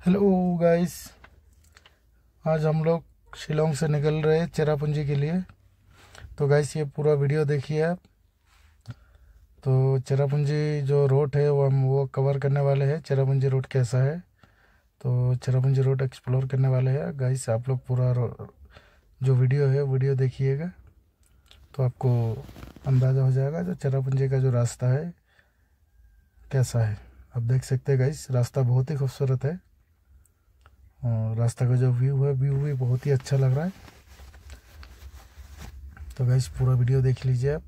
Hello guys, आज हम लोग शिलोंग से निकल रहे हैं चेरापूंजी के लिए। तो गाइस ये पूरा वीडियो देखिए आप। तो चेरापूंजी जो रोड है वो हम कवर करने वाले हैं। चेरापूंजी रोड कैसा है, तो चेरापूंजी रोड एक्सप्लोर करने वाले हैं गाइस। आप लोग पूरा जो वीडियो है वीडियो देखिएगा तो आपको अंदाज़ा हो जाएगा जो चेरापूंजी का जो रास्ता है कैसा है। आप देख सकते हैं गाइस, रास्ता बहुत ही खूबसूरत है और रास्ता का जो व्यू है व्यू भी बहुत ही अच्छा लग रहा है। तो गाइस पूरा वीडियो देख लीजिए आप।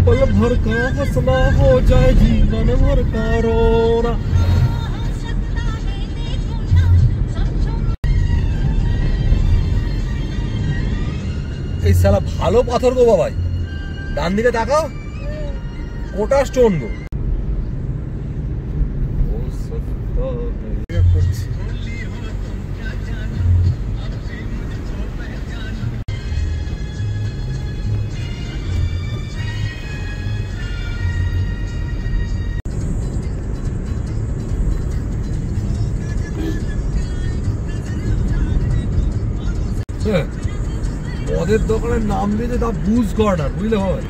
पल भर का हंसना हो जाए जीवन भर का रोना। এই শালা ভালো পাথর গো বাবাই, ডান দিকে তাকাও, কোটা স্টোন গো। ও সত্তা মদের দোকানের নাম দিয়েছে দা বুজ কর্নার, বুঝলে ভাই।